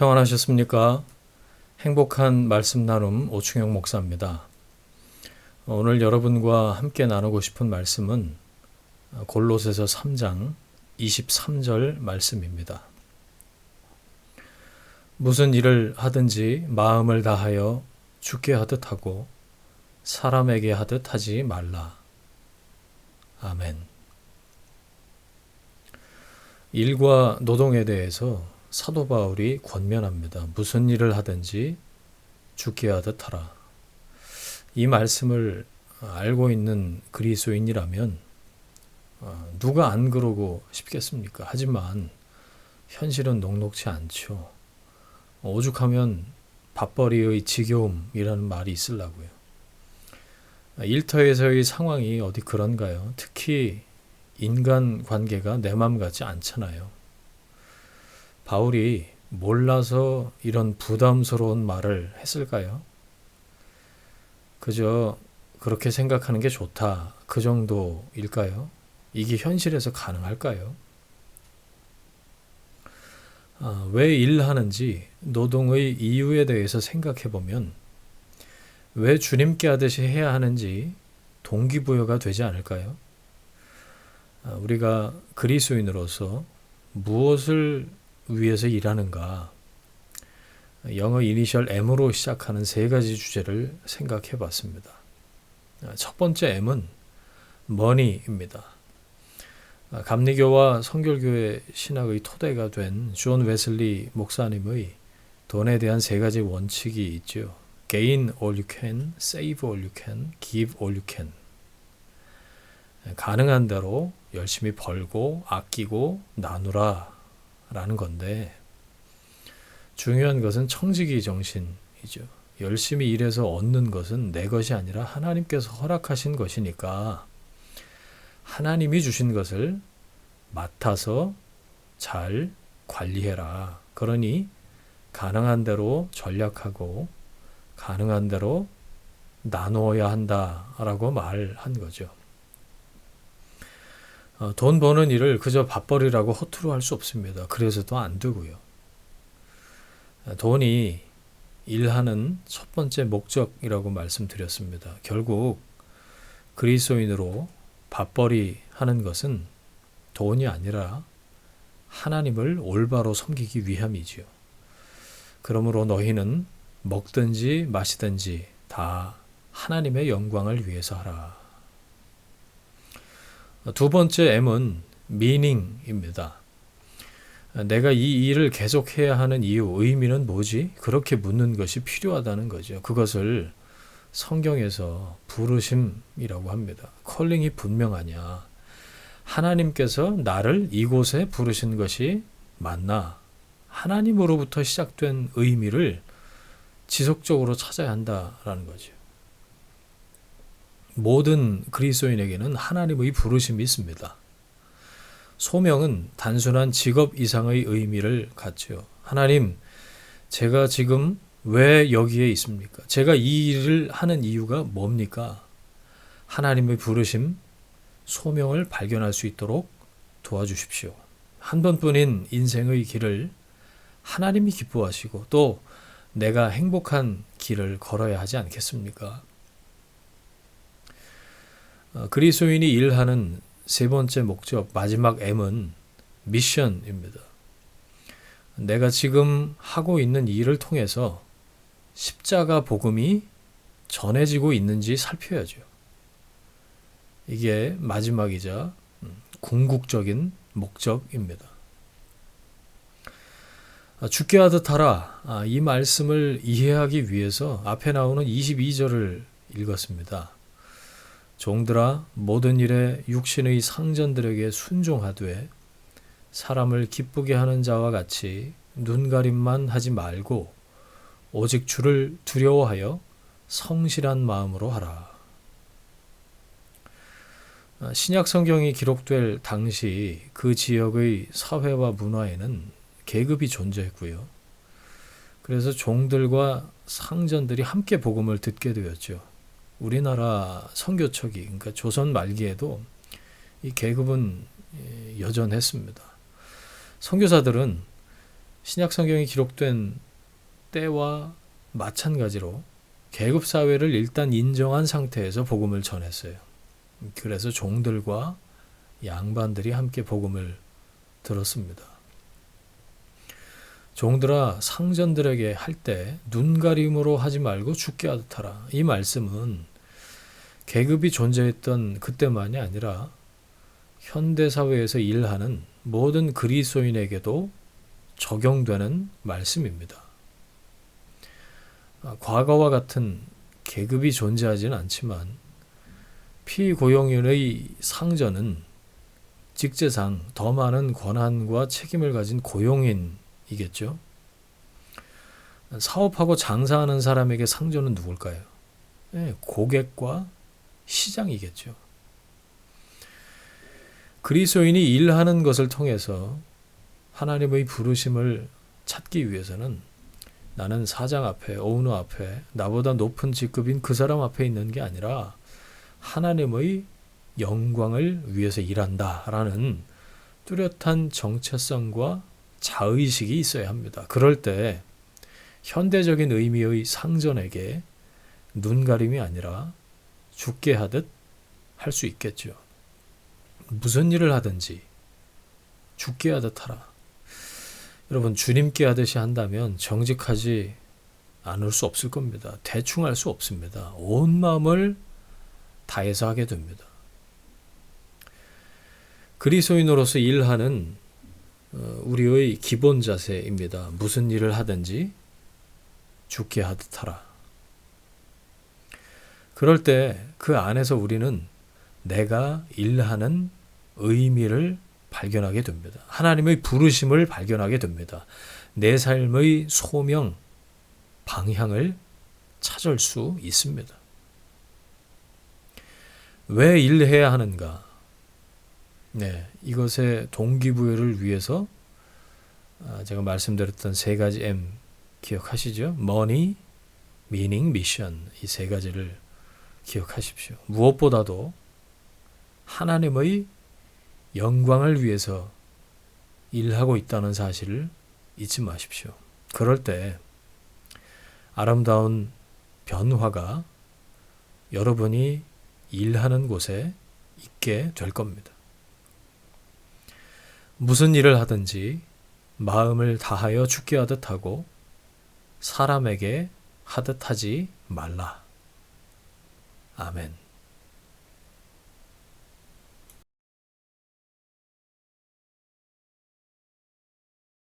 평안하셨습니까? 행복한 말씀 나눔 오충영 목사입니다. 오늘 여러분과 함께 나누고 싶은 말씀은 골로새서 3장 23절 말씀입니다. 무슨 일을 하든지 마음을 다하여 주께 하듯 하고 사람에게 하듯 하지 말라. 아멘. 일과 노동에 대해서 사도 바울이 권면합니다. 무슨 일을 하든지 주께 하듯 하라. 이 말씀을 알고 있는 그리스도인이라면 누가 안 그러고 싶겠습니까? 하지만 현실은 녹록지 않죠. 오죽하면 밥벌이의 지겨움이라는 말이 있으려고요. 일터에서의 상황이 어디 그런가요? 특히 인간 관계가 내 맘 같지 않잖아요. 바울이 몰라서 이런 부담스러운 말을 했을까요? 그저 그렇게 생각하는 게 좋다. 그 정도일까요? 이게 현실에서 가능할까요? 왜 일하는지 노동의 이유에 대해서 생각해 보면 왜 주님께 하듯이 해야 하는지 동기부여가 되지 않을까요? 우리가 그리스도인으로서 무엇을 위해서 일하는가? 영어 이니셜 M으로 시작하는 세 가지 주제를 생각해 봤습니다. 첫 번째 M은 money입니다. 감리교와 성결교회 신학의 토대가 된 존 웨슬리 목사님의 돈에 대한 세 가지 원칙이 있죠. Gain all you can, save all you can, give all you can. 가능한 대로 열심히 벌고 아끼고 나누라 라는 건데, 중요한 것은 청지기 정신이죠. 열심히 일해서 얻는 것은 내 것이 아니라 하나님께서 허락하신 것이니까 하나님이 주신 것을 맡아서 잘 관리해라. 그러니 가능한 대로 전략하고 가능한 대로 나누어야 한다라고 말한 거죠. 돈 버는 일을 그저 밥벌이라고 허투루 할 수 없습니다. 그래서도 안 되고요. 돈이 일하는 첫 번째 목적이라고 말씀드렸습니다. 결국 그리스도인으로 밥벌이 하는 것은 돈이 아니라 하나님을 올바로 섬기기 위함이지요. 그러므로 너희는 먹든지 마시든지 다 하나님의 영광을 위해서 하라. 두 번째 M은 meaning입니다. 내가 이 일을 계속해야 하는 이유, 의미는 뭐지? 그렇게 묻는 것이 필요하다는 거죠. 그것을 성경에서 부르심이라고 합니다. 컬링이 분명하냐? 하나님께서 나를 이곳에 부르신 것이 맞나? 하나님으로부터 시작된 의미를 지속적으로 찾아야 한다라는 거죠. 모든 그리스도인에게는 하나님의 부르심이 있습니다. 소명은 단순한 직업 이상의 의미를 갖죠. 하나님, 제가 지금 왜 여기에 있습니까? 제가 이 일을 하는 이유가 뭡니까? 하나님의 부르심, 소명을 발견할 수 있도록 도와주십시오. 한 번뿐인 인생의 길을 하나님이 기뻐하시고 또 내가 행복한 길을 걸어야 하지 않겠습니까? 그리스도인이 일하는 세 번째 목적, 마지막 M은 미션입니다. 내가 지금 하고 있는 일을 통해서 십자가 복음이 전해지고 있는지 살펴야죠. 이게 마지막이자 궁극적인 목적입니다. 주께 하듯 하라. 이 말씀을 이해하기 위해서 앞에 나오는 22절을 읽었습니다. 종들아 모든 일에 육신의 상전들에게 순종하되 사람을 기쁘게 하는 자와 같이 눈가림만 하지 말고 오직 주를 두려워하여 성실한 마음으로 하라. 신약 성경이 기록될 당시 그 지역의 사회와 문화에는 계급이 존재했고요. 그래서 종들과 상전들이 함께 복음을 듣게 되었죠. 우리나라 선교척이, 그러니까 조선 말기에도 이 계급은 여전했습니다. 선교사들은 신약 성경에 기록된 때와 마찬가지로 계급 사회를 일단 인정한 상태에서 복음을 전했어요. 그래서 종들과 양반들이 함께 복음을 들었습니다. 종들아, 상전들에게 할 때 눈가림으로 하지 말고 죽게 하듯 하라. 이 말씀은 계급이 존재했던 그때만이 아니라 현대사회에서 일하는 모든 그리스도인에게도 적용되는 말씀입니다. 과거와 같은 계급이 존재하지는 않지만 피고용인의 상전은 직제상 더 많은 권한과 책임을 가진 고용인이겠죠. 사업하고 장사하는 사람에게 상전은 누굴까요? 고객과 시장이겠죠. 그리스도인이 일하는 것을 통해서 하나님의 부르심을 찾기 위해서는 나는 사장 앞에, 오너 앞에, 나보다 높은 직급인 그 사람 앞에 있는 게 아니라 하나님의 영광을 위해서 일한다라는 뚜렷한 정체성과 자의식이 있어야 합니다. 그럴 때 현대적인 의미의 상전에게 눈가림이 아니라 죽게 하듯 할 수 있겠죠. 무슨 일을 하든지 죽게 하듯 하라. 여러분, 주님께 하듯이 한다면 정직하지 않을 수 없을 겁니다. 대충 할 수 없습니다. 온 마음을 다해서 하게 됩니다. 그리스도인으로서 일하는 우리의 기본 자세입니다. 무슨 일을 하든지 죽게 하듯 하라. 그럴 때 그 안에서 우리는 내가 일하는 의미를 발견하게 됩니다. 하나님의 부르심을 발견하게 됩니다. 내 삶의 소명, 방향을 찾을 수 있습니다. 왜 일해야 하는가? 이것의 동기부여를 위해서 제가 말씀드렸던 세 가지 M 기억하시죠? Money, Meaning, Mission. 이 세 가지를 기억하십시오. 무엇보다도 하나님의 영광을 위해서 일하고 있다는 사실을 잊지 마십시오. 그럴 때 아름다운 변화가 여러분이 일하는 곳에 있게 될 겁니다. 무슨 일을 하든지 마음을 다하여 죽게 하듯 하고 사람에게 하듯 하지 말라. 아멘.